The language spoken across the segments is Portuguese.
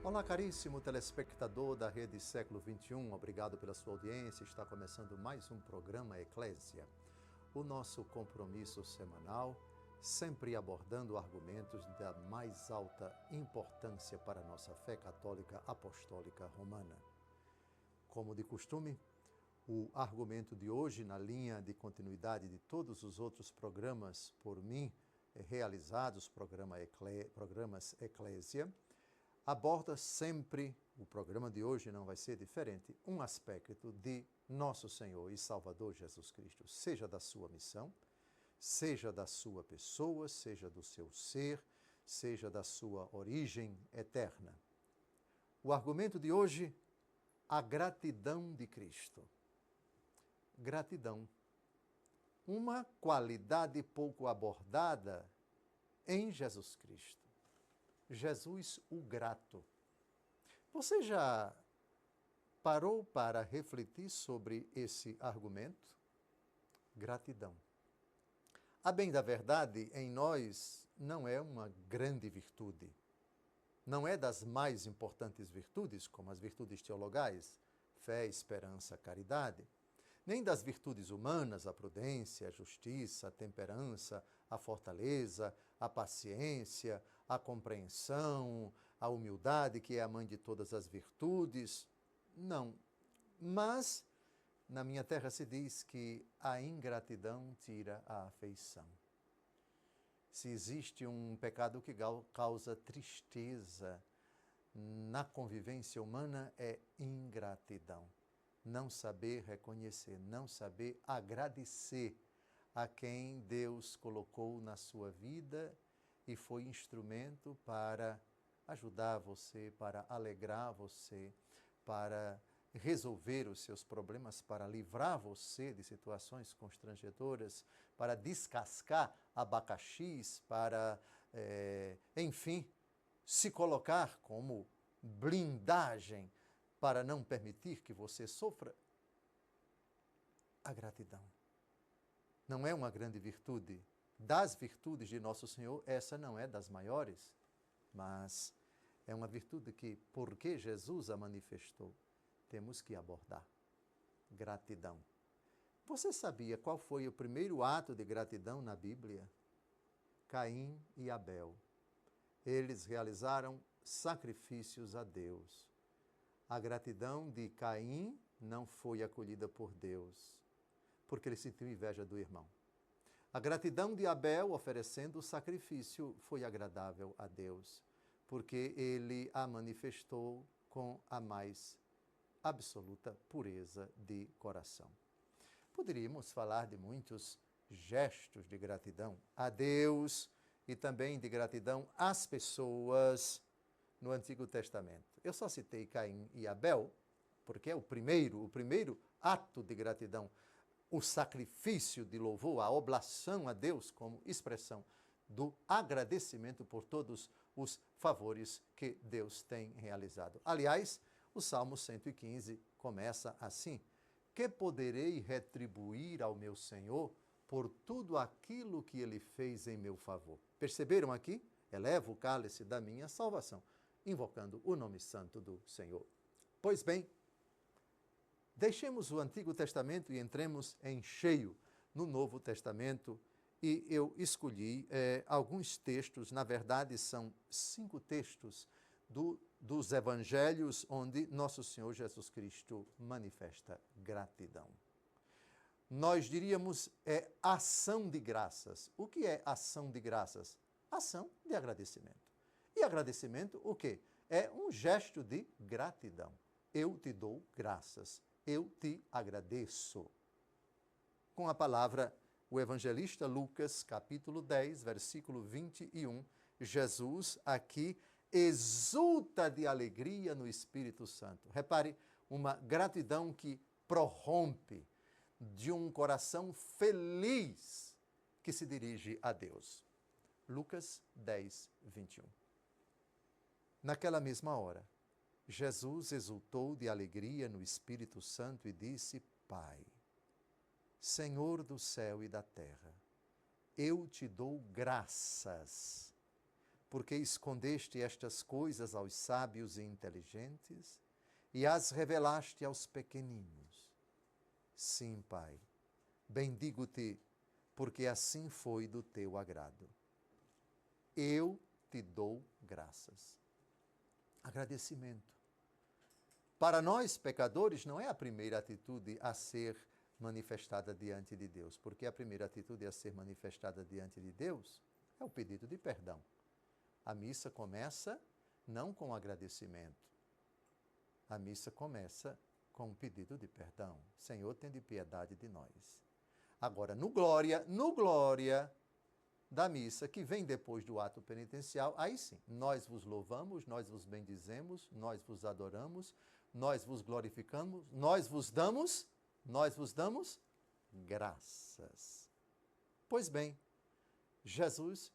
Olá, caríssimo telespectador da Rede Século XXI, obrigado pela sua audiência. Está começando mais um programa Eclésia, o nosso compromisso semanal, sempre abordando argumentos da mais alta importância para a nossa fé católica apostólica romana. Como de costume, o argumento de hoje, na linha de continuidade de todos os outros programas por mim realizados, programas Eclésia, aborda sempre, o programa de hoje não vai ser diferente, um aspecto de nosso Senhor e Salvador Jesus Cristo, seja da sua missão, seja da sua pessoa, seja do seu ser, seja da sua origem eterna. O argumento de hoje, a gratidão de Cristo. Gratidão. Uma qualidade pouco abordada em Jesus Cristo. Jesus o grato. Você já parou para refletir sobre esse argumento? Gratidão. A bem da verdade, em nós não é uma grande virtude. Não é das mais importantes virtudes, como as virtudes teologais, fé, esperança, caridade. Nem das virtudes humanas, a prudência, a justiça, a temperança, a fortaleza, a paciência, a compreensão, a humildade, que é a mãe de todas as virtudes. Não. Mas, na minha terra se diz que a ingratidão tira a afeição. Se existe um pecado que causa tristeza na convivência humana, é ingratidão. Não saber reconhecer, não saber agradecer a quem Deus colocou na sua vida e foi instrumento para ajudar você, para alegrar você, para resolver os seus problemas, para livrar você de situações constrangedoras, para descascar abacaxis, para, enfim, se colocar como blindagem para não permitir que você sofra. A gratidão não é uma grande virtude. Das virtudes de Nosso Senhor, essa não é das maiores, mas é uma virtude que, porque Jesus a manifestou, temos que abordar. Gratidão. Você sabia qual foi o primeiro ato de gratidão na Bíblia? Caim e Abel. Eles realizaram sacrifícios a Deus. A gratidão de Caim não foi acolhida por Deus, porque ele sentiu inveja do irmão. A gratidão de Abel, oferecendo o sacrifício, foi agradável a Deus, porque ele a manifestou com a mais absoluta pureza de coração. Poderíamos falar de muitos gestos de gratidão a Deus e também de gratidão às pessoas no Antigo Testamento. Eu só citei Caim e Abel, porque é o primeiro ato de gratidão, o sacrifício de louvor, a oblação a Deus como expressão do agradecimento por todos os favores que Deus tem realizado. Aliás, o Salmo 115 começa assim: que poderei retribuir ao meu Senhor por tudo aquilo que Ele fez em meu favor? Perceberam aqui? Elevo o cálice da minha salvação, invocando o nome santo do Senhor. Pois bem, deixemos o Antigo Testamento e entremos em cheio no Novo Testamento. E eu escolhi alguns textos, na verdade são 5 textos dos Evangelhos onde Nosso Senhor Jesus Cristo manifesta gratidão. Nós diríamos ação de graças. O que é ação de graças? Ação de agradecimento. E agradecimento, o quê? É um gesto de gratidão. Eu te dou graças, eu te agradeço. Com a palavra, o evangelista Lucas, capítulo 10, versículo 21, Jesus aqui exulta de alegria no Espírito Santo. Repare, uma gratidão que prorrompe de um coração feliz que se dirige a Deus. Lucas 10, 21. Naquela mesma hora, Jesus exultou de alegria no Espírito Santo e disse: Pai, Senhor do céu e da terra, eu te dou graças, porque escondeste estas coisas aos sábios e inteligentes e as revelaste aos pequeninos. Sim, Pai, bendigo-te, porque assim foi do teu agrado. Eu te dou graças. Agradecimento. Para nós, pecadores, não é a primeira atitude a ser manifestada diante de Deus, porque a primeira atitude a ser manifestada diante de Deus é o pedido de perdão. A missa começa não com agradecimento. A missa começa com um pedido de perdão. Senhor, tende piedade de nós. Agora, no glória da missa, que vem depois do ato penitencial, aí sim, nós vos louvamos, nós vos bendizemos, nós vos adoramos, nós vos glorificamos, nós vos damos graças. Pois bem, Jesus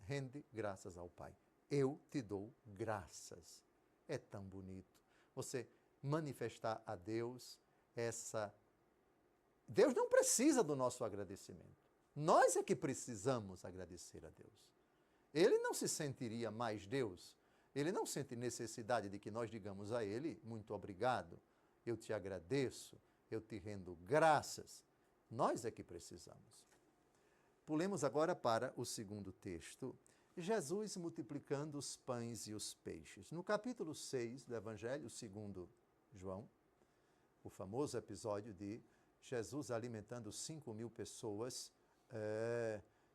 rende graças ao Pai. Eu te dou graças. É tão bonito você manifestar a Deus essa... Deus não precisa do nosso agradecimento. Nós é que precisamos agradecer a Deus. Ele não se sentiria mais Deus. Ele não sente necessidade de que nós digamos a Ele, muito obrigado, eu te agradeço, eu te rendo graças. Nós é que precisamos. Pulemos agora para o segundo texto. Jesus multiplicando os pães e os peixes. No capítulo 6 do Evangelho segundo João, o famoso episódio de Jesus alimentando 5.000 pessoas,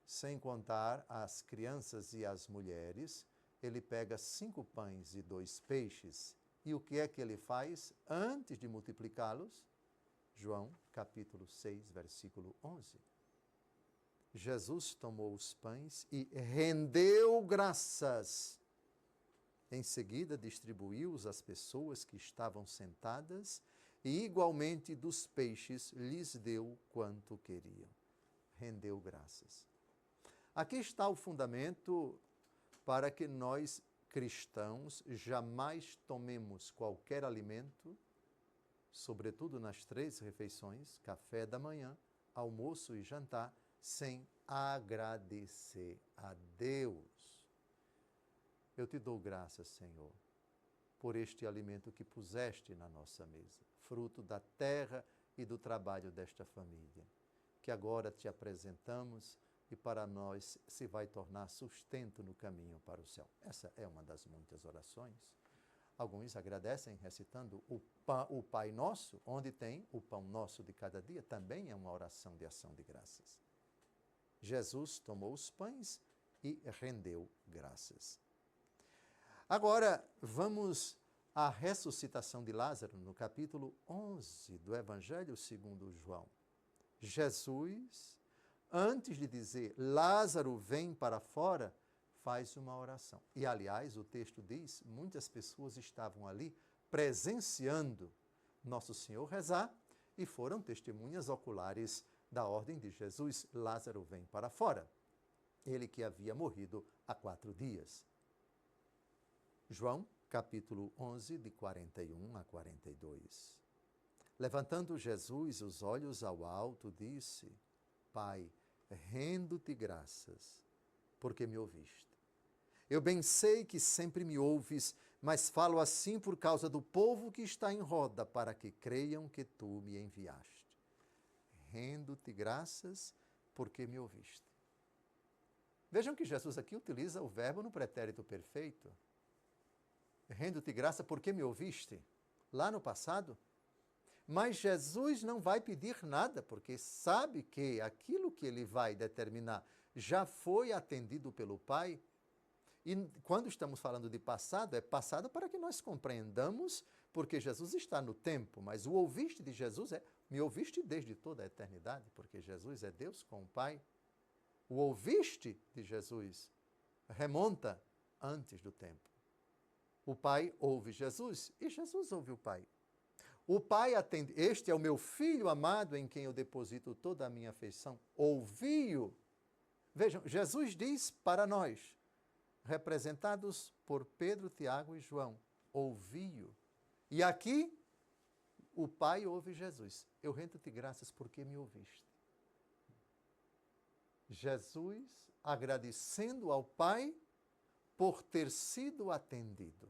sem contar as crianças e as mulheres. Ele pega 5 pães e 2 peixes. E o que é que ele faz antes de multiplicá-los? João, capítulo 6, versículo 11. Jesus tomou os pães e rendeu graças. Em seguida, distribuiu-os às pessoas que estavam sentadas e, igualmente, dos peixes lhes deu quanto queriam. Rendeu graças. Aqui está o fundamento para que nós, cristãos, jamais tomemos qualquer alimento, sobretudo nas 3 refeições, café da manhã, almoço e jantar, sem agradecer a Deus. Eu te dou graças, Senhor, por este alimento que puseste na nossa mesa, fruto da terra e do trabalho desta família, que agora te apresentamos e para nós se vai tornar sustento no caminho para o céu. Essa é uma das muitas orações. Alguns agradecem recitando o Pai Nosso, onde tem o pão nosso de cada dia, também é uma oração de ação de graças. Jesus tomou os pães e rendeu graças. Agora, vamos à ressuscitação de Lázaro, no capítulo 11 do Evangelho segundo João. Jesus, antes de dizer, Lázaro, vem para fora, faz uma oração. E, aliás, o texto diz, muitas pessoas estavam ali presenciando Nosso Senhor rezar e foram testemunhas oculares da ordem de Jesus, Lázaro vem para fora. Ele que havia morrido há 4 dias. João, capítulo 11, de 41 a 42. Levantando Jesus os olhos ao alto, disse, Pai, rendo-te graças, porque me ouviste. Eu bem sei que sempre me ouves, mas falo assim por causa do povo que está em roda, para que creiam que tu me enviaste. Rendo-te graças, porque me ouviste. Vejam que Jesus aqui utiliza o verbo no pretérito perfeito. Rendo-te graça porque me ouviste, lá no passado. Mas Jesus não vai pedir nada, porque sabe que aquilo que ele vai determinar já foi atendido pelo Pai. E quando estamos falando de passado, é passado para que nós compreendamos, porque Jesus está no tempo, mas o ouviste de Jesus é, me ouviste desde toda a eternidade, porque Jesus é Deus com o Pai. O ouviste de Jesus remonta antes do tempo. O Pai ouve Jesus e Jesus ouve o Pai. O Pai atende, este é o meu Filho amado em quem eu deposito toda a minha afeição. Ouvi-o. Vejam, Jesus diz para nós, representados por Pedro, Tiago e João, ouvi-o. E aqui, o Pai ouve Jesus. Eu rendo-te graças porque me ouviste. Jesus agradecendo ao Pai por ter sido atendido.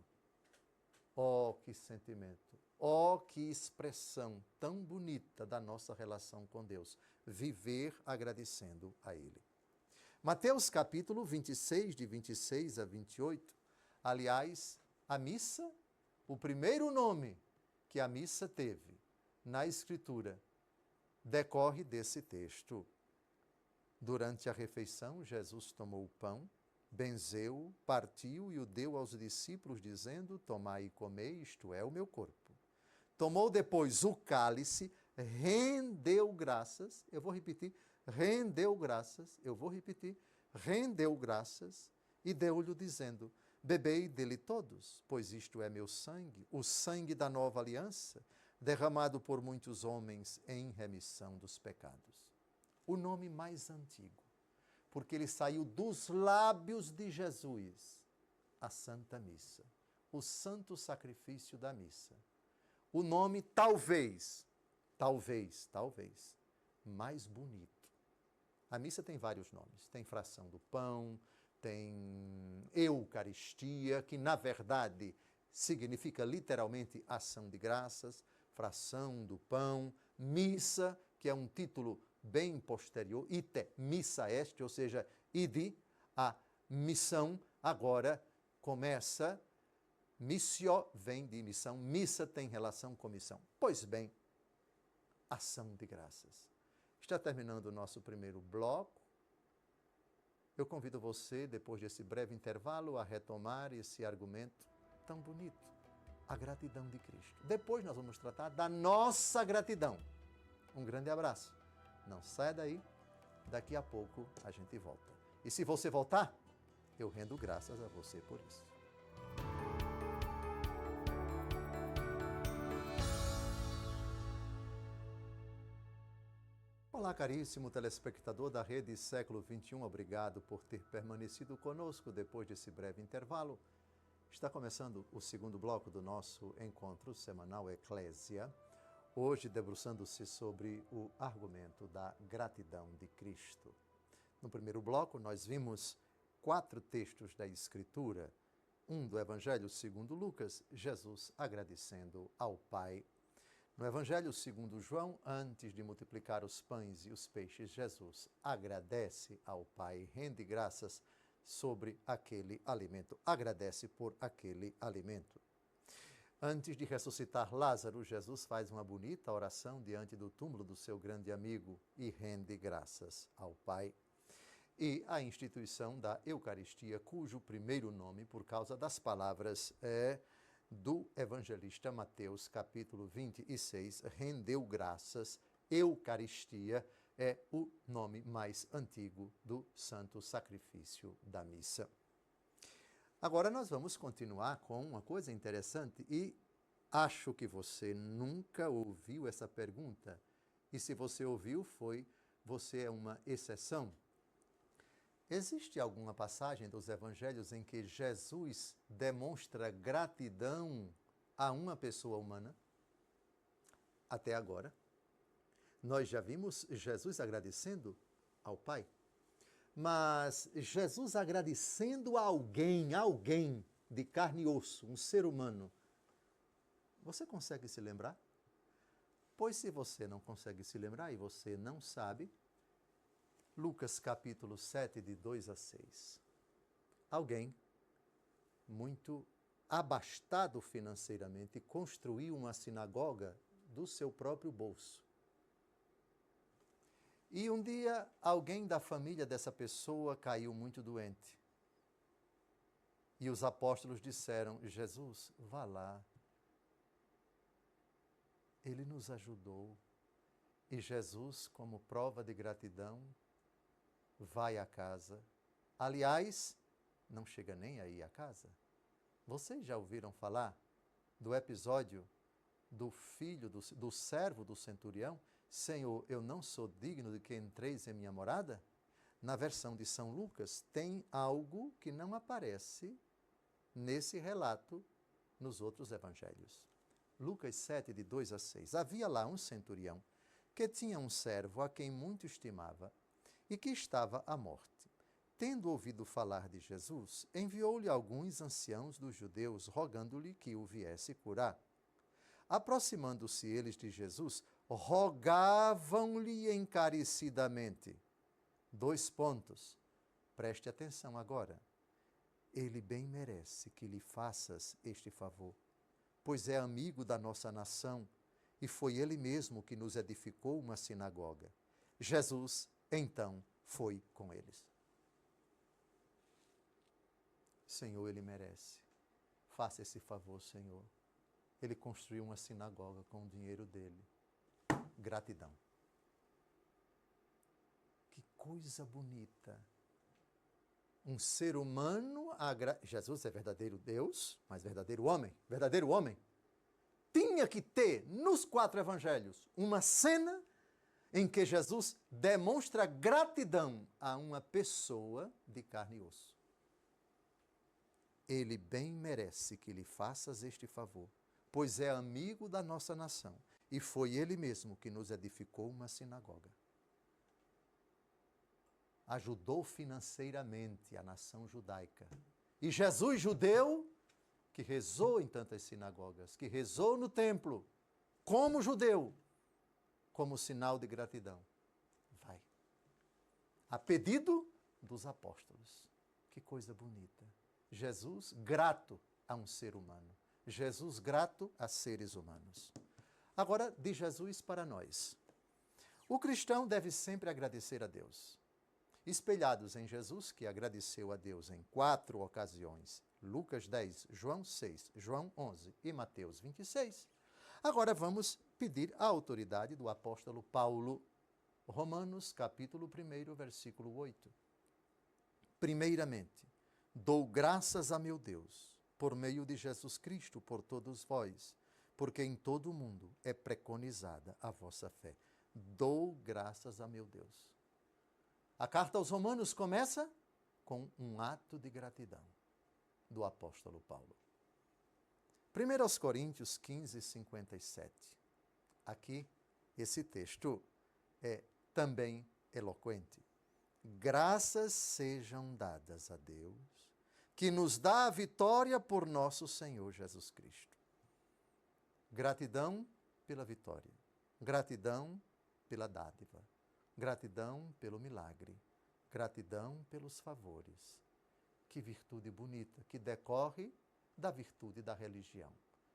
Oh, que sentimento! Oh, que expressão tão bonita da nossa relação com Deus. Viver agradecendo a Ele. Mateus capítulo 26, de 26 a 28. Aliás, a missa, o primeiro nome que a missa teve na Escritura, decorre desse texto. Durante a refeição, Jesus tomou o pão, benzeu, partiu e o deu aos discípulos, dizendo: tomai e comei, isto é o meu corpo. Tomou depois o cálice, rendeu graças, eu vou repetir, rendeu graças e deu-lhe dizendo: bebei dele todos, pois isto é meu sangue, o sangue da nova aliança, derramado por muitos homens em remissão dos pecados. O nome mais antigo, porque ele saiu dos lábios de Jesus, a Santa Missa, o santo sacrifício da missa. O nome talvez, mais bonito. A missa tem vários nomes. Tem fração do pão, tem Eucaristia, que na verdade significa literalmente ação de graças, fração do pão, missa, que é um título bem posterior, ite missa est, ou seja, ide, a missão agora começa. Missio vem de missão, missa tem relação com missão. Pois bem, ação de graças. Está terminando o nosso primeiro bloco. Eu convido você, depois desse breve intervalo, a retomar esse argumento tão bonito, a gratidão de Cristo. Depois nós vamos tratar da nossa gratidão. Um grande abraço. Não saia daí, daqui a pouco a gente volta. E se você voltar, eu rendo graças a você por isso. Olá, caríssimo telespectador da Rede Século XXI, obrigado por ter permanecido conosco depois desse breve intervalo. Está começando o segundo bloco do nosso encontro semanal Eclésia, hoje debruçando-se sobre o argumento da gratidão de Cristo. No primeiro bloco, nós vimos 4 textos da Escritura, um do Evangelho segundo Lucas, Jesus agradecendo ao Pai. No Evangelho segundo João, antes de multiplicar os pães e os peixes, Jesus agradece ao Pai, rende graças sobre aquele alimento, agradece por aquele alimento. Antes de ressuscitar Lázaro, Jesus faz uma bonita oração diante do túmulo do seu grande amigo e rende graças ao Pai. E a instituição da Eucaristia, cujo primeiro nome, por causa das palavras, é do evangelista Mateus, capítulo 26, rendeu graças. Eucaristia é o nome mais antigo do santo sacrifício da missa. Agora nós vamos continuar com uma coisa interessante e acho que você nunca ouviu essa pergunta. E se você ouviu, você é uma exceção. Existe alguma passagem dos evangelhos em que Jesus demonstra gratidão a uma pessoa humana? Até agora, nós já vimos Jesus agradecendo ao Pai. Mas Jesus agradecendo a alguém de carne e osso, um ser humano, você consegue se lembrar? Pois se você não consegue se lembrar e você não sabe, Lucas capítulo 7, de 2 a 6. Alguém muito abastado financeiramente construiu uma sinagoga do seu próprio bolso. E um dia alguém da família dessa pessoa caiu muito doente. E os apóstolos disseram: Jesus, vá lá. Ele nos ajudou. E Jesus, como prova de gratidão, vai à casa. Aliás, não chega nem aí à casa. Vocês já ouviram falar do episódio do filho, do servo do centurião? Senhor, eu não sou digno de que entreis em minha morada? Na versão de São Lucas, tem algo que não aparece nesse relato nos outros evangelhos. Lucas 7, de 2 a 6. Havia lá um centurião que tinha um servo a quem muito estimava e que estava à morte. tendo ouvido falar de Jesus, enviou-lhe alguns anciãos dos judeus, rogando-lhe que o viesse curar. Aproximando-se eles de Jesus, rogavam-lhe encarecidamente. 2 pontos. Preste atenção agora. Ele bem merece que lhe faças este favor, pois é amigo da nossa nação e foi ele mesmo que nos edificou uma sinagoga. Jesus, então, foi com eles. Senhor, ele merece. Faça esse favor, Senhor. Ele construiu uma sinagoga com o dinheiro dele. Gratidão. Que coisa bonita. Um ser humano, Jesus é verdadeiro Deus, mas verdadeiro homem. Verdadeiro homem. Tinha que ter, nos 4 evangelhos, uma cena em que Jesus demonstra gratidão a uma pessoa de carne e osso. Ele bem merece que lhe faças este favor, pois é amigo da nossa nação, e foi ele mesmo que nos edificou uma sinagoga. Ajudou financeiramente a nação judaica. E Jesus, judeu, que rezou em tantas sinagogas, que rezou no templo, como judeu, como sinal de gratidão. Vai. A pedido dos apóstolos. Que coisa bonita. Jesus grato a um ser humano. Jesus grato a seres humanos. Agora, de Jesus para nós. O cristão deve sempre agradecer a Deus. Espelhados em Jesus, que agradeceu a Deus em 4 ocasiões, Lucas 10, João 6, João 11 e Mateus 26, agora vamos pedir a autoridade do apóstolo Paulo, Romanos capítulo 1, versículo 8. Primeiramente, dou graças a meu Deus, por meio de Jesus Cristo, por todos vós, porque em todo o mundo é preconizada a vossa fé. Dou graças a meu Deus. A carta aos Romanos começa com um ato de gratidão do apóstolo Paulo. 1 Coríntios 15, 57. Aqui, esse texto é também eloquente. Graças sejam dadas a Deus, que nos dá a vitória por nosso Senhor Jesus Cristo. Gratidão pela vitória. Gratidão pela dádiva. Gratidão pelo milagre, gratidão pelos favores. Que virtude bonita, que decorre da virtude da religião.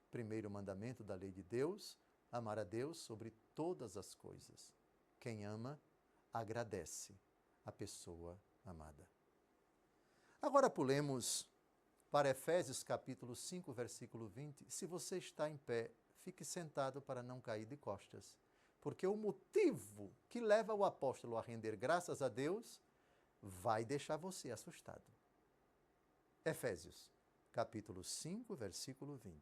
Primeiro mandamento da lei de Deus, amar a Deus sobre todas as coisas. Quem ama, agradece a pessoa amada. Agora pulemos para Efésios capítulo 5, versículo 20. Se você está em pé, fique sentado para não cair de costas. Porque o motivo que leva o apóstolo a render graças a Deus vai deixar você assustado. Efésios, capítulo 5, versículo 20.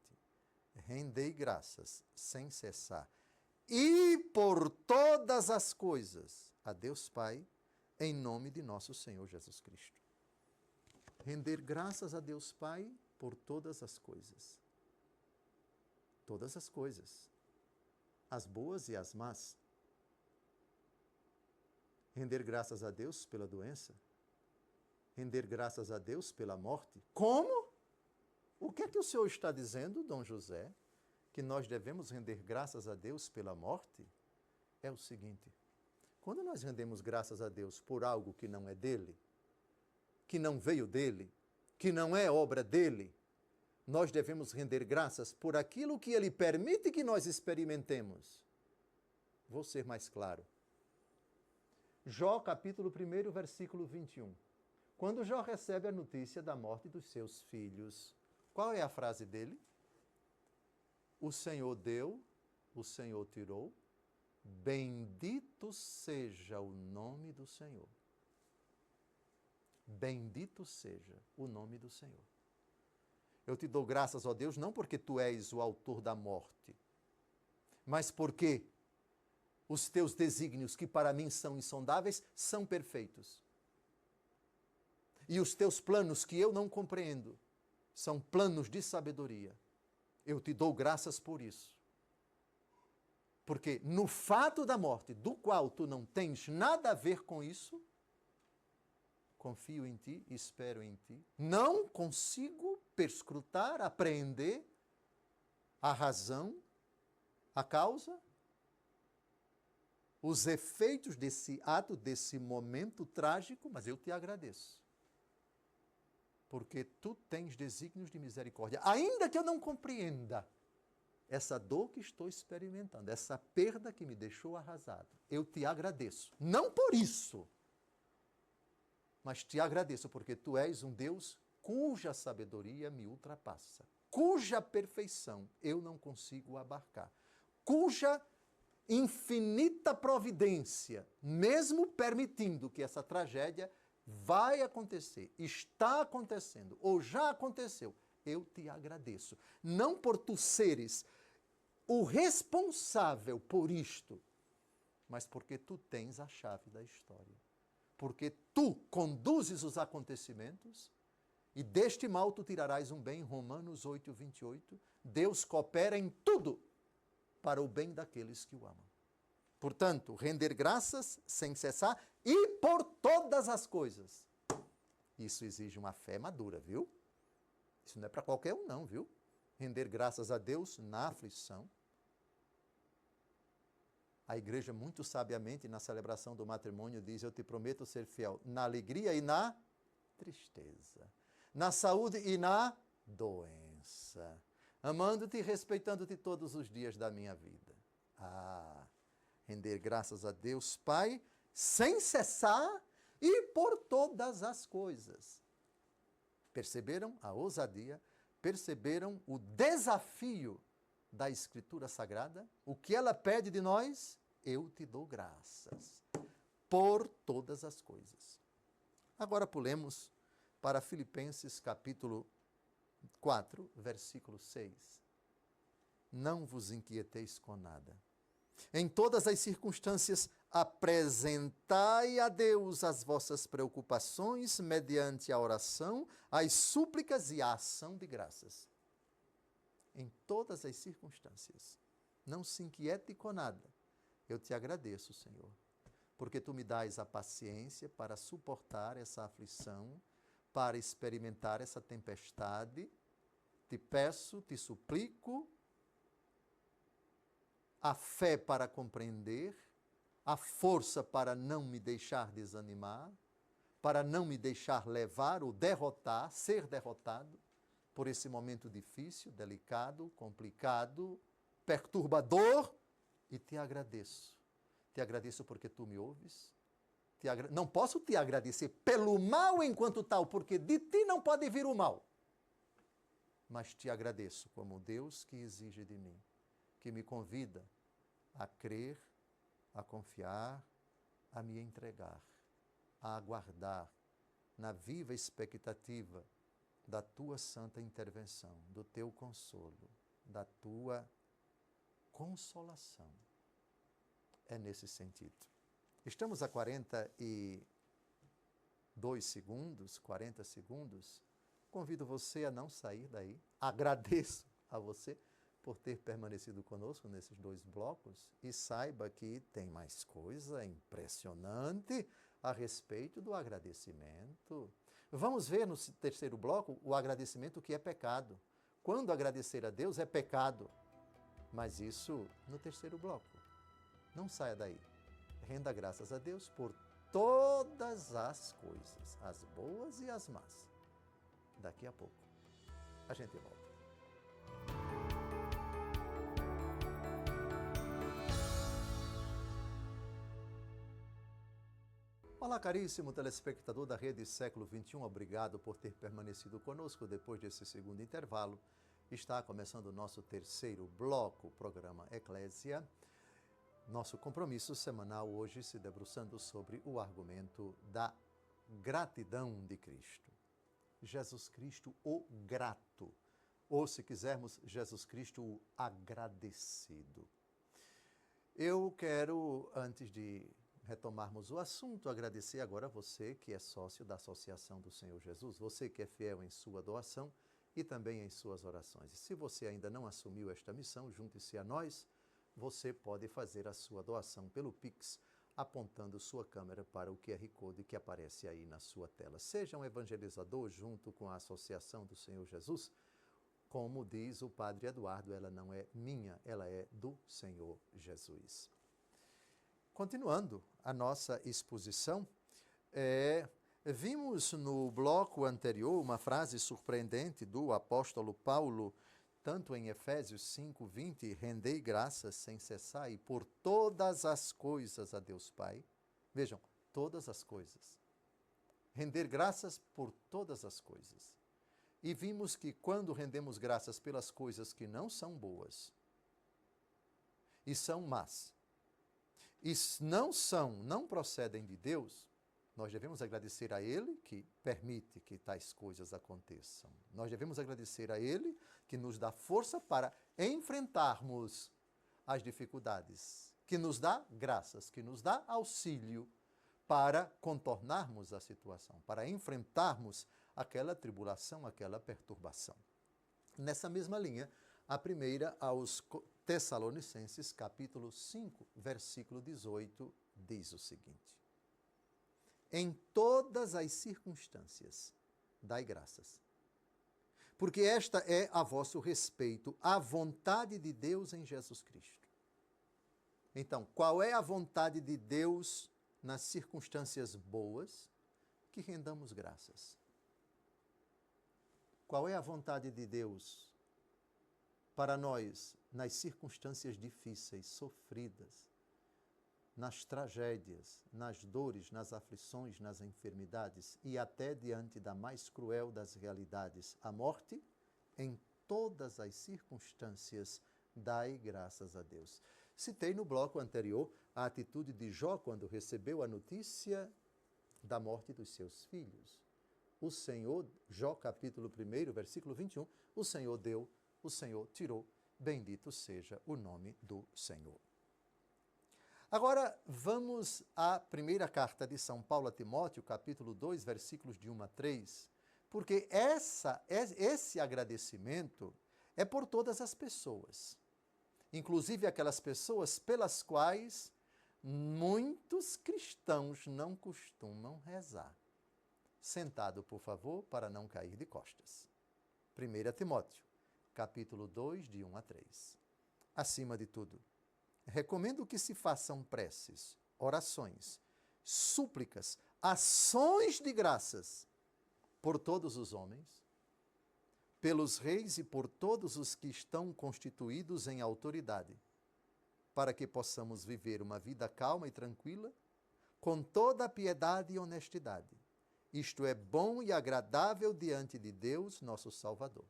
Rendei graças sem cessar e por todas as coisas a Deus Pai, em nome de nosso Senhor Jesus Cristo. Render graças a Deus Pai por todas as coisas. Todas as coisas. As boas e as más. Render graças a Deus pela doença. Render graças a Deus pela morte. Como? O que é que o Senhor está dizendo, Dom José? Que nós devemos render graças a Deus pela morte? É o seguinte, quando nós rendemos graças a Deus por algo que não é dele, que não veio dele, que não é obra dele, nós devemos render graças por aquilo que ele permite que nós experimentemos. Vou ser mais claro. Jó, capítulo 1, versículo 21. Quando Jó recebe a notícia da morte dos seus filhos, qual é a frase dele? O Senhor deu, o Senhor tirou, bendito seja o nome do Senhor. Bendito seja o nome do Senhor. Eu te dou graças, ó Deus, não porque tu és o autor da morte, mas porque os teus desígnios, que para mim são insondáveis, são perfeitos. E os teus planos, que eu não compreendo, são planos de sabedoria. Eu te dou graças por isso. Porque no fato da morte, do qual tu não tens nada a ver com isso, confio em Ti, espero em Ti. Não consigo perscrutar, apreender a razão, a causa, os efeitos desse ato, desse momento trágico, mas eu Te agradeço. Porque Tu tens desígnios de misericórdia. Ainda que eu não compreenda essa dor que estou experimentando, essa perda que me deixou arrasado, eu Te agradeço. Não por isso, mas Te agradeço porque Tu és um Deus cuja sabedoria me ultrapassa, cuja perfeição eu não consigo abarcar, cuja infinita providência, mesmo permitindo que essa tragédia vai acontecer, está acontecendo ou já aconteceu, eu Te agradeço. Não por Tu seres o responsável por isto, mas porque Tu tens a chave da história. Porque Tu conduzes os acontecimentos e deste mal Tu tirarás um bem. Romanos 8, 28. Deus coopera em tudo para o bem daqueles que o amam. Portanto, render graças sem cessar e por todas as coisas. Isso exige uma fé madura, viu? Isso não é para qualquer um não, viu? Render graças a Deus na aflição. A igreja muito sabiamente na celebração do matrimônio diz: eu te prometo ser fiel na alegria e na tristeza, na saúde e na doença, amando-te e respeitando-te todos os dias da minha vida. Render graças a Deus Pai sem cessar e por todas as coisas. Perceberam a ousadia? Perceberam o desafio da Escritura Sagrada? O que ela pede de nós? Eu te dou graças por todas as coisas. Agora pulemos para Filipenses capítulo 4, versículo 6. Não vos inquieteis com nada. Em todas as circunstâncias, apresentai a Deus as vossas preocupações mediante a oração, as súplicas e a ação de graças. Em todas as circunstâncias. Não se inquiete com nada. Eu te agradeço, Senhor, porque Tu me dás a paciência para suportar essa aflição, para experimentar essa tempestade. Te peço, te suplico, a fé para compreender, a força para não me deixar desanimar, para não me deixar levar ou derrotar, ser derrotado por esse momento difícil, delicado, complicado, perturbador, e te agradeço. Te agradeço porque Tu me ouves. Não posso te agradecer pelo mal enquanto tal, porque de Ti não pode vir o mal. Mas te agradeço como Deus que exige de mim, que me convida a crer, a confiar, a me entregar, a aguardar na viva expectativa da Tua santa intervenção, do Teu consolo, da Tua consolação. É nesse sentido. Estamos a 42 segundos, 40 segundos. Convido você a não sair daí. Agradeço a você por ter permanecido conosco nesses 2 blocos e saiba que tem mais coisa impressionante a respeito do agradecimento. Vamos ver no 3º bloco o agradecimento que é pecado. Quando agradecer a Deus é pecado, mas isso no 3º bloco. Não saia daí. Renda graças a Deus por todas as coisas, as boas e as más. Daqui a pouco a gente volta. Olá, caríssimo telespectador da Rede Século XXI, obrigado por ter permanecido conosco depois desse 2º intervalo. Está começando o nosso 3º bloco, o programa Eclésia. Nosso compromisso semanal hoje se debruçando sobre o argumento da gratidão de Cristo. Jesus Cristo, o grato, ou se quisermos, Jesus Cristo, o agradecido. Eu quero, antes de retomarmos o assunto, agradecer agora a você que é sócio da Associação do Senhor Jesus, você que é fiel em sua doação e também em suas orações. E se você ainda não assumiu esta missão, junte-se a nós, você pode fazer a sua doação pelo Pix, apontando sua câmera para o QR Code que aparece aí na sua tela. Seja um evangelizador junto com a Associação do Senhor Jesus. Como diz o Padre Eduardo, ela não é minha, ela é do Senhor Jesus. Continuando a nossa exposição, vimos no bloco anterior uma frase surpreendente do apóstolo Paulo, tanto em Efésios 5:20, rendei graças sem cessar e por todas as coisas a Deus Pai. Vejam, todas as coisas. Render graças por todas as coisas. E vimos que quando rendemos graças pelas coisas que não são boas, e são más, e não procedem de Deus, nós devemos agradecer a Ele que permite que tais coisas aconteçam. Nós devemos agradecer a Ele que nos dá força para enfrentarmos as dificuldades, que nos dá graças, que nos dá auxílio para contornarmos a situação, para enfrentarmos aquela tribulação, aquela perturbação. Nessa mesma linha, a primeira aos Tessalonicenses, capítulo 5, versículo 18, diz o seguinte: em todas as circunstâncias, dai graças, porque esta é a vosso respeito, a vontade de Deus em Jesus Cristo. Então, qual é a vontade de Deus nas circunstâncias boas? Que rendamos graças. Qual é a vontade de Deus para nós nas circunstâncias difíceis, sofridas, nas tragédias, nas dores, nas aflições, nas enfermidades e até diante da mais cruel das realidades, a morte? Em todas as circunstâncias, dai graças a Deus. Citei no bloco anterior a atitude de Jó quando recebeu a notícia da morte dos seus filhos. O Senhor, Jó capítulo 1, versículo 21, o Senhor deu, o Senhor tirou, bendito seja o nome do Senhor. Agora, vamos à primeira carta de São Paulo a Timóteo, capítulo 2, versículos de 1 a 3, porque esse agradecimento é por todas as pessoas, inclusive aquelas pessoas pelas quais muitos cristãos não costumam rezar. Sentado, por favor, para não cair de costas. 1 Timóteo, capítulo 2, de 1 a 3. Acima de tudo, recomendo que se façam preces, orações, súplicas, ações de graças por todos os homens, pelos reis e por todos os que estão constituídos em autoridade, para que possamos viver uma vida calma e tranquila, com toda a piedade e honestidade. Isto é bom e agradável diante de Deus, nosso Salvador.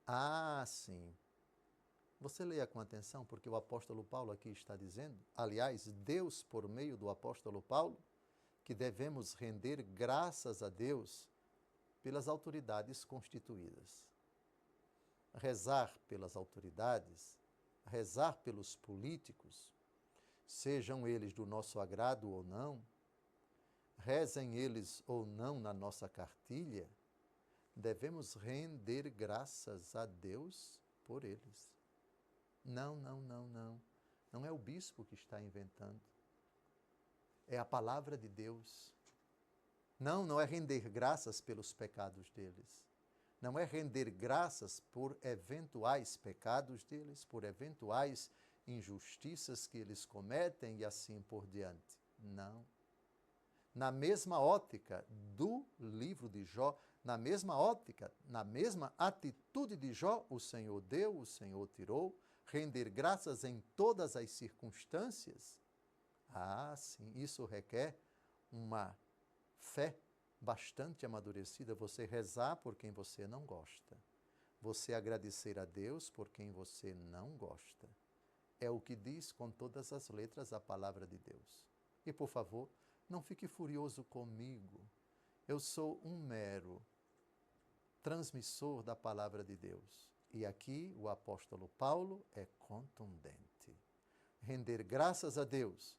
Ah, sim. Você leia com atenção, porque o apóstolo Paulo aqui está dizendo, aliás, Deus, por meio do apóstolo Paulo, que devemos render graças a Deus pelas autoridades constituídas. Rezar pelas autoridades, rezar pelos políticos, sejam eles do nosso agrado ou não, rezem eles ou não na nossa cartilha, devemos render graças a Deus por eles. Não. Não é o bispo que está inventando. É a palavra de Deus. Não é render graças pelos pecados deles. Não é render graças por eventuais pecados deles, por eventuais injustiças que eles cometem e assim por diante. Não. Na mesma ótica do livro de Jó, na mesma ótica, na mesma atitude de Jó, o Senhor deu, o Senhor tirou, render graças em todas as circunstâncias. Ah, sim, isso requer uma fé bastante amadurecida, você rezar por quem você não gosta, você agradecer a Deus por quem você não gosta. É o que diz com todas as letras a palavra de Deus. E, por favor, não fique furioso comigo. Eu sou um mero transmissor da palavra de Deus. E aqui o apóstolo Paulo é contundente. Render graças a Deus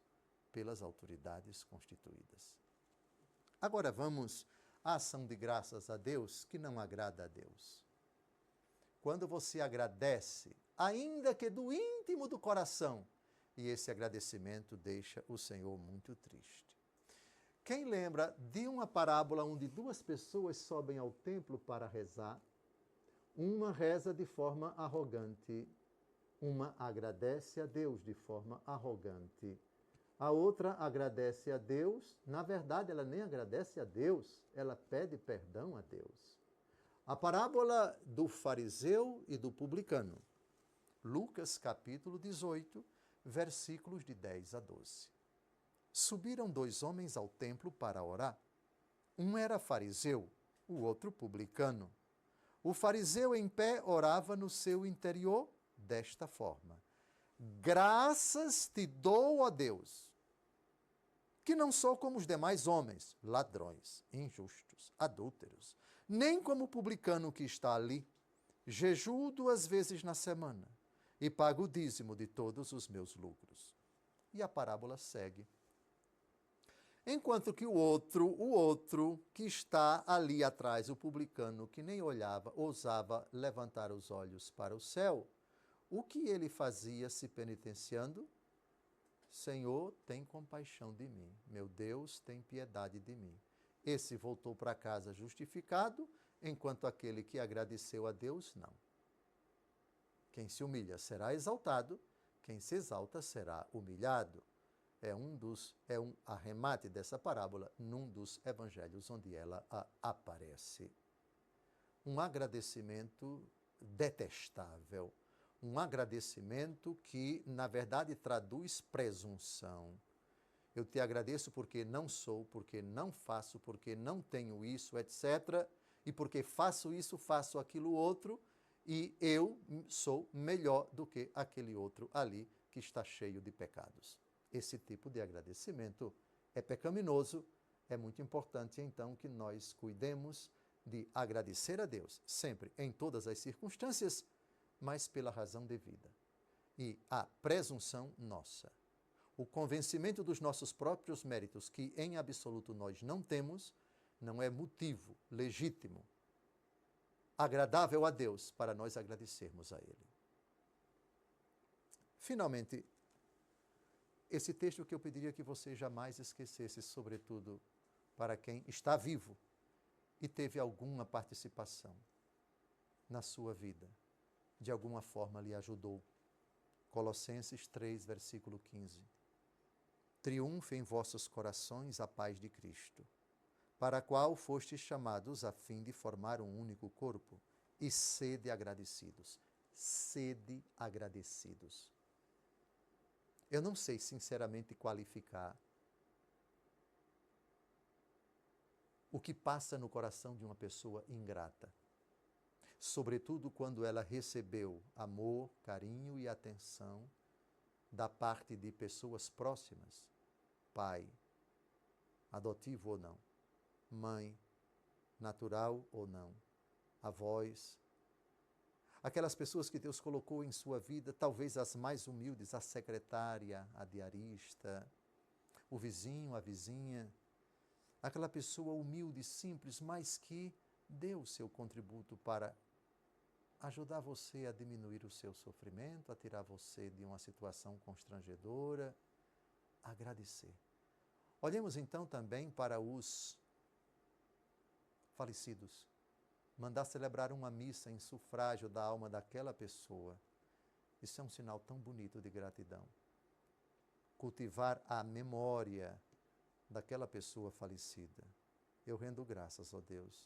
pelas autoridades constituídas. Agora vamos à ação de graças a Deus que não agrada a Deus. Quando você agradece, ainda que do íntimo do coração, e esse agradecimento deixa o Senhor muito triste. Quem lembra de uma parábola onde duas pessoas sobem ao templo para rezar? Uma reza de forma arrogante, uma agradece a Deus de forma arrogante. A outra agradece a Deus, na verdade ela nem agradece a Deus, ela pede perdão a Deus. A parábola do fariseu e do publicano. Lucas capítulo 18, versículos de 10 a 12. Subiram dois homens ao templo para orar. Um era fariseu, o outro publicano. O fariseu em pé orava no seu interior desta forma: graças te dou, ó Deus, que não sou como os demais homens, ladrões, injustos, adúlteros, nem como o publicano que está ali. Jejuo 2 vezes na semana e pago o dízimo de todos os meus lucros. E a parábola segue. Enquanto que o outro que está ali atrás, o publicano que nem olhava, ousava levantar os olhos para o céu, o que ele fazia se penitenciando? Senhor, tem compaixão de mim. Meu Deus, tem piedade de mim. Esse voltou para casa justificado, enquanto aquele que agradeceu a Deus, não. Quem se humilha será exaltado, quem se exalta será humilhado. É um arremate dessa parábola num dos evangelhos onde ela aparece. Um agradecimento detestável, um agradecimento que, na verdade, traduz presunção. Eu te agradeço porque não sou, porque não faço, porque não tenho isso, etc. E porque faço isso, faço aquilo outro, e eu sou melhor do que aquele outro ali que está cheio de pecados. Esse tipo de agradecimento é pecaminoso. É muito importante, então, que nós cuidemos de agradecer a Deus, sempre, em todas as circunstâncias, mas pela razão devida. E a presunção nossa, o convencimento dos nossos próprios méritos, que em absoluto nós não temos, não é motivo legítimo, agradável a Deus, para nós agradecermos a Ele. Finalmente, esse texto que eu pediria que você jamais esquecesse, sobretudo para quem está vivo e teve alguma participação na sua vida, de alguma forma lhe ajudou. Colossenses 3, versículo 15. Triunfe em vossos corações a paz de Cristo, para a qual fostes chamados a fim de formar um único corpo, e sede agradecidos. Sede agradecidos. Eu não sei sinceramente qualificar o que passa no coração de uma pessoa ingrata, sobretudo quando ela recebeu amor, carinho e atenção da parte de pessoas próximas, pai, adotivo ou não, mãe, natural ou não, avós, aquelas pessoas que Deus colocou em sua vida, talvez as mais humildes, a secretária, a diarista, o vizinho, a vizinha, aquela pessoa humilde, simples, mas que deu o seu contributo para ajudar você a diminuir o seu sofrimento, a tirar você de uma situação constrangedora, agradecer. Olhemos então também para os falecidos. Mandar celebrar uma missa em sufrágio da alma daquela pessoa. Isso é um sinal tão bonito de gratidão. Cultivar a memória daquela pessoa falecida. Eu rendo graças a Deus,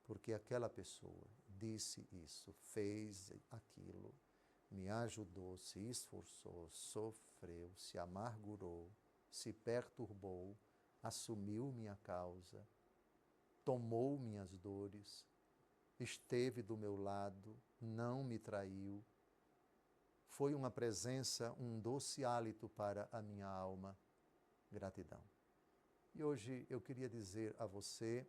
porque aquela pessoa disse isso, fez aquilo, me ajudou, se esforçou, sofreu, se amargurou, se perturbou, assumiu minha causa, tomou minhas dores, esteve do meu lado, não me traiu. Foi uma presença, um doce hálito para a minha alma. Gratidão. E hoje eu queria dizer a você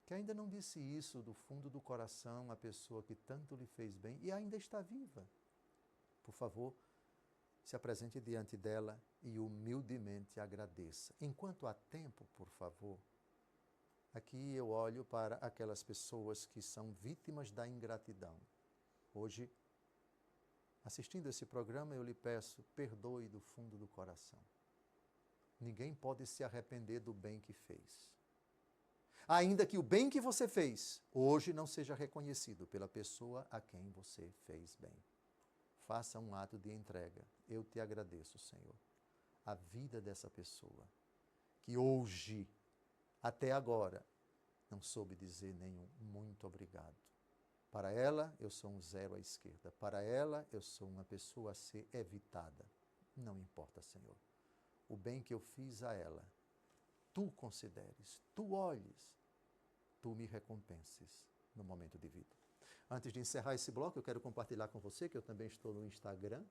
que ainda não disse isso do fundo do coração, a pessoa que tanto lhe fez bem e ainda está viva. Por favor, se apresente diante dela e humildemente agradeça. Enquanto há tempo, por favor. Aqui eu olho para aquelas pessoas que são vítimas da ingratidão. Hoje, assistindo esse programa, eu lhe peço, perdoe do fundo do coração. Ninguém pode se arrepender do bem que fez. Ainda que o bem que você fez hoje não seja reconhecido pela pessoa a quem você fez bem. Faça um ato de entrega. Eu te agradeço, Senhor. A vida dessa pessoa que hoje, até agora, não soube dizer nenhum muito obrigado. Para ela, eu sou um zero à esquerda. Para ela, eu sou uma pessoa a ser evitada. Não importa, Senhor. O bem que eu fiz a ela, tu consideres, tu olhes, tu me recompenses no momento de vida. Antes de encerrar esse bloco, eu quero compartilhar com você que eu também estou no Instagram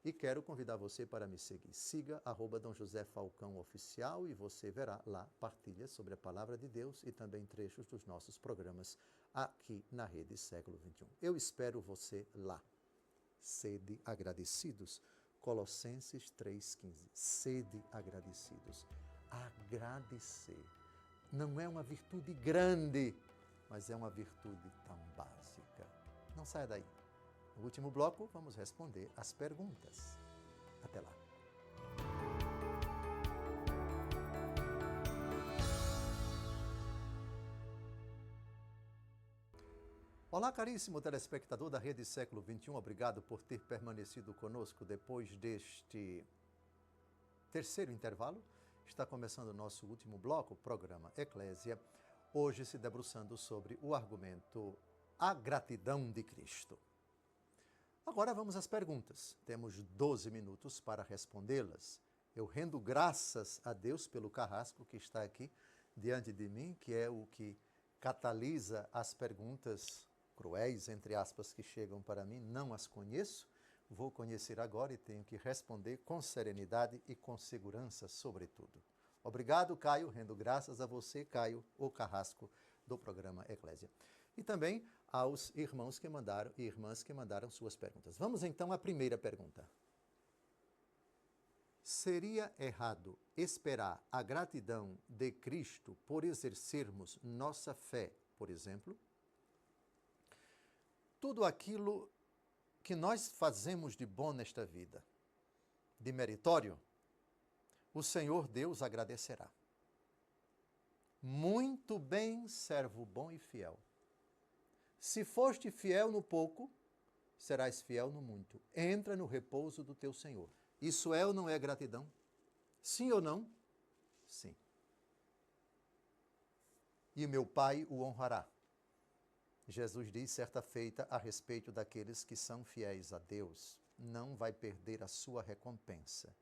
e quero convidar você para me seguir. Siga @Dom José Falcão Oficial e você verá lá partilhas sobre a Palavra de Deus e também trechos dos nossos programas aqui na Rede Século XXI. Eu espero você lá. Sede agradecidos. Colossenses 3,15. Sede agradecidos. Agradecer não é uma virtude grande, mas é uma virtude tão básica. Não saia daí. No último bloco, vamos responder as perguntas. Até lá. Olá, caríssimo telespectador da Rede Século XXI. Obrigado por ter permanecido conosco depois deste terceiro intervalo. Está começando o nosso último bloco, o programa Eclésia, hoje se debruçando sobre o argumento A Gratidão de Cristo. Agora vamos às perguntas. Temos 12 minutos para respondê-las. Eu rendo graças a Deus pelo carrasco que está aqui diante de mim, que é o que catalisa as perguntas cruéis, entre aspas, que chegam para mim. Não as conheço, vou conhecer agora e tenho que responder com serenidade e com segurança, sobretudo. Obrigado, Caio, rendo graças a você, Caio, o carrasco do programa Eclésia. E também aos irmãos que mandaram e irmãs que mandaram suas perguntas. Vamos então à primeira pergunta. Seria errado esperar a gratidão de Cristo por exercermos nossa fé, por exemplo? Tudo aquilo que nós fazemos de bom nesta vida, de meritório, o Senhor Deus agradecerá. Muito bem, servo bom e fiel. Se foste fiel no pouco, serás fiel no muito. Entra no repouso do teu Senhor. Isso é ou não é gratidão? Sim ou não? Sim. E meu Pai o honrará. Jesus diz certa feita a respeito daqueles que são fiéis a Deus, não vai perder a sua recompensa.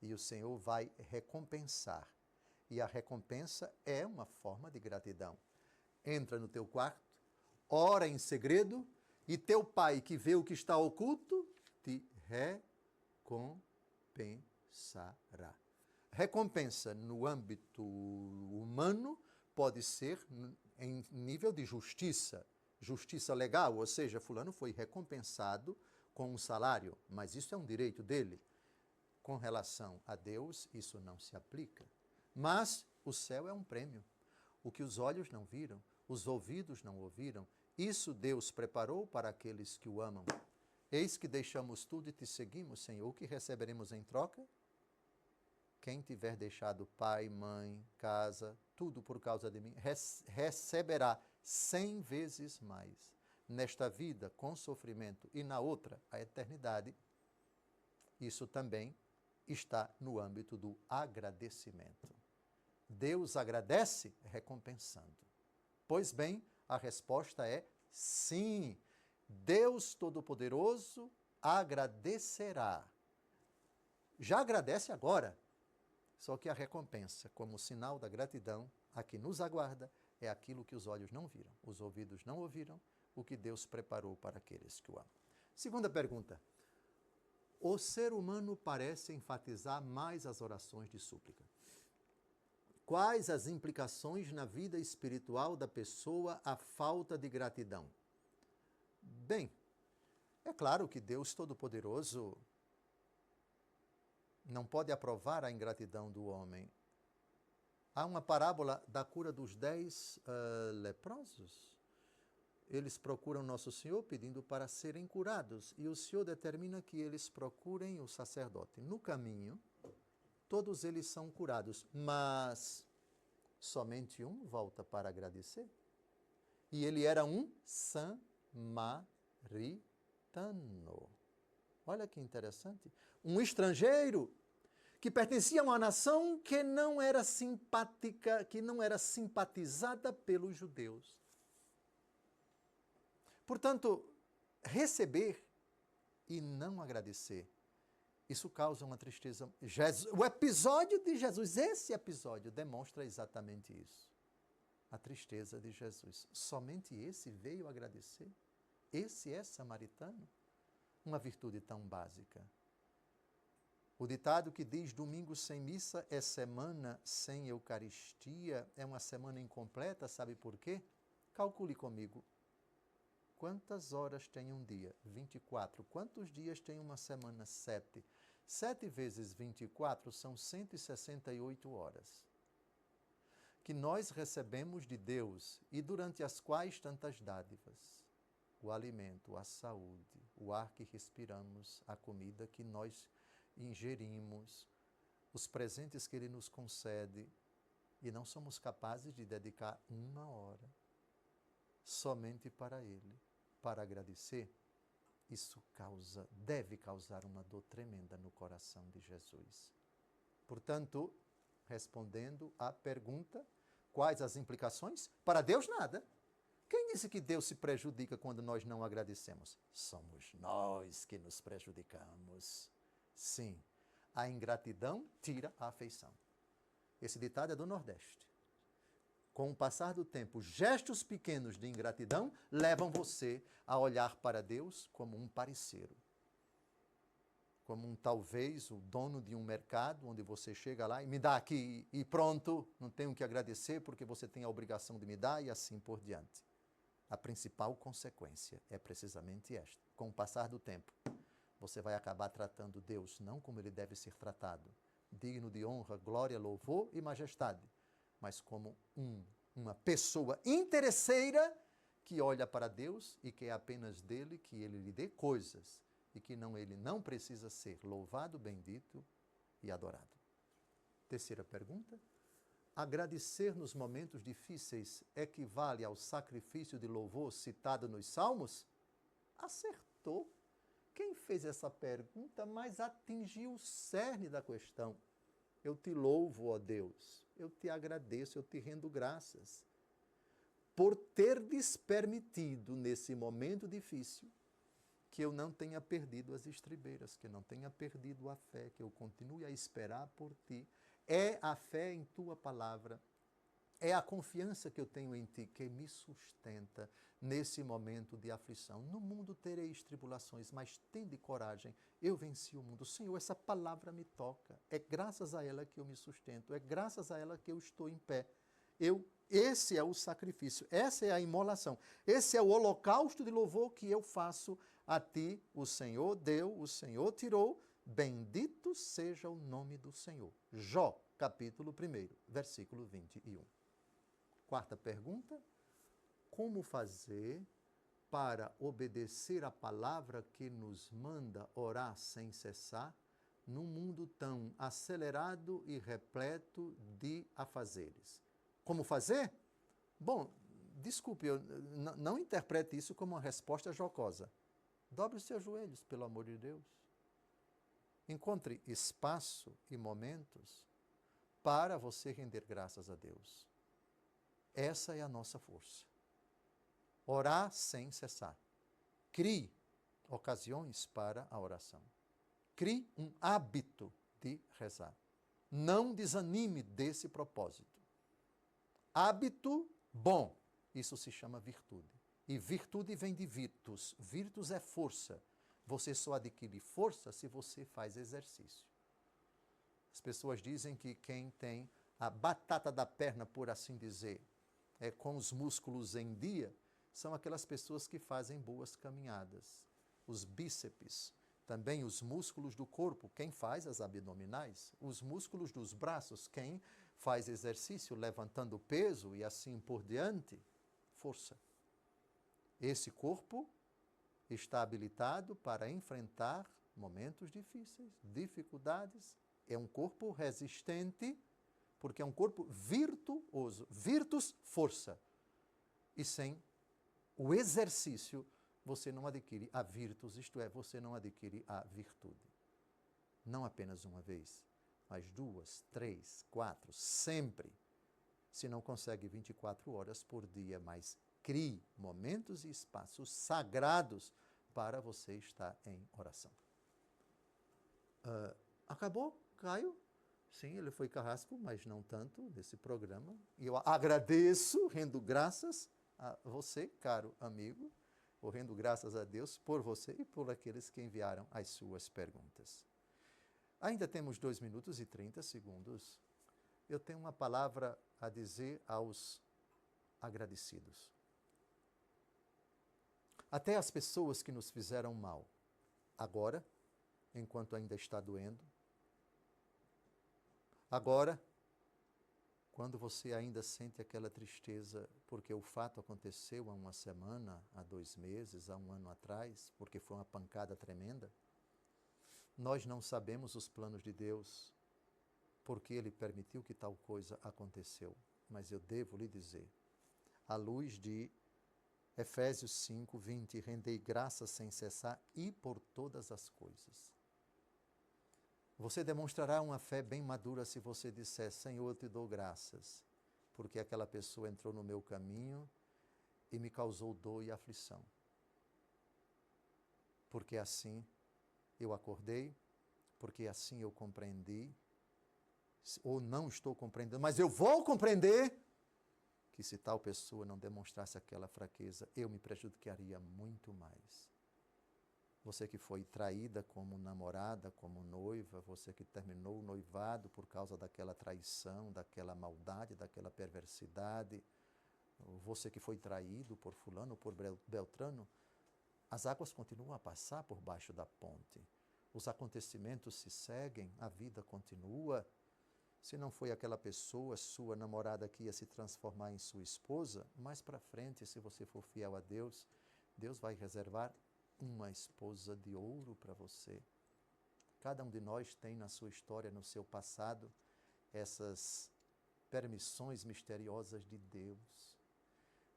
E o Senhor vai recompensar. E a recompensa é uma forma de gratidão. Entra no teu quarto, ora em segredo, e teu Pai que vê o que está oculto, te recompensará. Recompensa no âmbito humano pode ser em nível de justiça, justiça legal, ou seja, fulano foi recompensado com um salário, mas isso é um direito dele. Com relação a Deus, isso não se aplica. Mas o céu é um prêmio. O que os olhos não viram, os ouvidos não ouviram, isso Deus preparou para aqueles que o amam. Eis que deixamos tudo e te seguimos, Senhor. O que receberemos em troca? Quem tiver deixado pai, mãe, casa, tudo por causa de mim, receberá 100 vezes mais. Nesta vida, com sofrimento, e na outra, a eternidade. Isso também está no âmbito do agradecimento. Deus agradece recompensando. Pois bem, a resposta é sim. Deus Todo-Poderoso agradecerá. Já agradece agora. Só que a recompensa, como sinal da gratidão, a que nos aguarda, é aquilo que os olhos não viram, os ouvidos não ouviram, o que Deus preparou para aqueles que o amam. Segunda pergunta. O ser humano parece enfatizar mais as orações de súplica. Quais as implicações na vida espiritual da pessoa a falta de gratidão? Bem, é claro que Deus Todo-Poderoso não pode aprovar a ingratidão do homem. Há uma parábola da cura dos 10 leprosos. eles procuram Nosso Senhor pedindo para serem curados. E o Senhor determina que eles procurem o sacerdote. No caminho, todos eles são curados, mas somente um volta para agradecer. E ele era um samaritano. Olha que interessante. Um estrangeiro que pertencia a uma nação que não era simpática, que não era simpatizada pelos judeus. Portanto, receber e não agradecer, isso causa uma tristeza. O episódio de Jesus, esse episódio demonstra exatamente isso. A tristeza de Jesus. Somente esse veio agradecer? Esse é samaritano? Uma virtude tão básica. O ditado que diz domingo sem missa é semana sem Eucaristia, é uma semana incompleta, sabe por quê? Calcule comigo. Quantas horas tem um dia? 24. Quantos dias tem uma semana? 7. 7 vezes 24 são 168 horas. Que nós recebemos de Deus e durante as quais tantas dádivas. O alimento, a saúde, o ar que respiramos, a comida que nós ingerimos, os presentes que Ele nos concede, e não somos capazes de dedicar uma hora somente para Ele, para agradecer. Isso deve causar uma dor tremenda no coração de Jesus. Portanto, respondendo à pergunta, quais as implicações? Para Deus, nada. Quem disse que Deus se prejudica quando nós não agradecemos? Somos nós que nos prejudicamos. Sim, a ingratidão tira a afeição. Esse ditado é do Nordeste. Com o passar do tempo, gestos pequenos de ingratidão levam você a olhar para Deus como um parceiro. Como talvez o dono de um mercado, onde você chega lá e me dá aqui e pronto, não tenho que agradecer porque você tem a obrigação de me dar e assim por diante. A principal consequência é precisamente esta. Com o passar do tempo, você vai acabar tratando Deus não como Ele deve ser tratado, digno de honra, glória, louvor e majestade, mas como uma pessoa interesseira que olha para Deus e que é apenas dele que Ele lhe dê coisas e que ele não precisa ser louvado, bendito e adorado. Terceira pergunta. Agradecer nos momentos difíceis equivale ao sacrifício de louvor citado nos Salmos? Acertou. Quem fez essa pergunta, mas atingiu o cerne da questão. Eu te louvo, ó Deus, eu te agradeço, eu te rendo graças por teres permitido nesse momento difícil que eu não tenha perdido as estribeiras, que eu não tenha perdido a fé, que eu continue a esperar por ti. É a fé em tua palavra, é a confiança que eu tenho em ti que me sustenta nesse momento de aflição. No mundo tereis tribulações, mas tende coragem, eu venci o mundo. Senhor, essa palavra me toca, é graças a ela que eu me sustento, é graças a ela que eu estou em pé. Esse é o sacrifício, essa é a imolação, esse é o holocausto de louvor que eu faço a ti. O Senhor deu, o Senhor tirou, bendito seja o nome do Senhor. Jó, capítulo 1, versículo 21. Quarta pergunta, como fazer para obedecer a palavra que nos manda orar sem cessar num mundo tão acelerado e repleto de afazeres? Como fazer? Bom, desculpe, não interprete isso como uma resposta jocosa. Dobre os seus joelhos, pelo amor de Deus. Encontre espaço e momentos para você render graças a Deus. Essa é a nossa força. Orar sem cessar. Crie ocasiões para a oração. Crie um hábito de rezar. Não desanime desse propósito. Hábito bom, isso se chama virtude. E virtude vem de virtus. Virtus é força. Você só adquire força se você faz exercício. As pessoas dizem que quem tem a batata da perna, por assim dizer, com os músculos em dia, são aquelas pessoas que fazem boas caminhadas. Os bíceps, também os músculos do corpo, quem faz as abdominais, os músculos dos braços, quem faz exercício levantando peso e assim por diante, força. Esse corpo está habilitado para enfrentar momentos difíceis, dificuldades. É um corpo resistente, porque é um corpo virtuoso. Virtus, força. E sem o exercício, você não adquire a virtus, isto é, você não adquire a virtude. Não apenas uma vez, mas 2, 3, 4, sempre. Se não consegue 24 horas por dia, mas crie momentos e espaços sagrados para você estar em oração. Acabou, Caio? Sim, ele foi carrasco, mas não tanto nesse programa. E eu agradeço, rendo graças a você, caro amigo, ou rendo graças a Deus por você e por aqueles que enviaram as suas perguntas. Ainda temos 2 minutos e 30 segundos. Eu tenho uma palavra a dizer aos agradecidos. Até as pessoas que nos fizeram mal, agora, enquanto ainda está doendo, agora, quando você ainda sente aquela tristeza porque o fato aconteceu há uma semana, há 2 meses, há 1 ano atrás, porque foi uma pancada tremenda, nós não sabemos os planos de Deus, porque Ele permitiu que tal coisa aconteceu. Mas eu devo lhe dizer, à luz de Efésios 5, 20, rendei graças sem cessar e por todas as coisas. Você demonstrará uma fé bem madura se você disser, Senhor, eu te dou graças, porque aquela pessoa entrou no meu caminho e me causou dor e aflição. Porque assim eu acordei, porque assim eu compreendi, ou não estou compreendendo, mas eu vou compreender que se tal pessoa não demonstrasse aquela fraqueza, eu me prejudicaria muito mais. Você que foi traída como namorada, como noiva, você que terminou o noivado por causa daquela traição, daquela maldade, daquela perversidade, você que foi traído por fulano ou por Beltrano, as águas continuam a passar por baixo da ponte. Os acontecimentos se seguem, a vida continua. Se não foi aquela pessoa, sua namorada, que ia se transformar em sua esposa, mais para frente, se você for fiel a Deus, Deus vai reservar uma esposa de ouro para você. Cada um de nós tem na sua história, no seu passado, essas permissões misteriosas de Deus,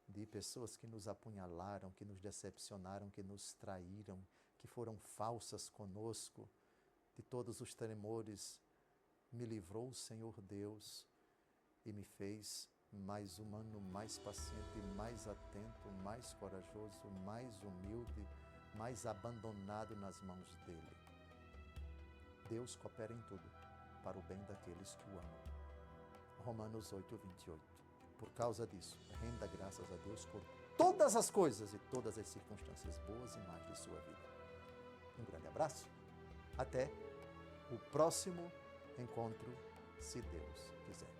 de pessoas que nos apunhalaram, que nos decepcionaram, que nos traíram, que foram falsas conosco, de todos os tremores. Me livrou o Senhor Deus e me fez mais humano, mais paciente, mais atento, mais corajoso, mais humilde, mais abandonado nas mãos dele. Deus coopera em tudo para o bem daqueles que o amam. Romanos 8, 28. Por causa disso, renda graças a Deus por todas as coisas e todas as circunstâncias boas e más de sua vida. Um grande abraço. Até o próximo encontro, se Deus quiser.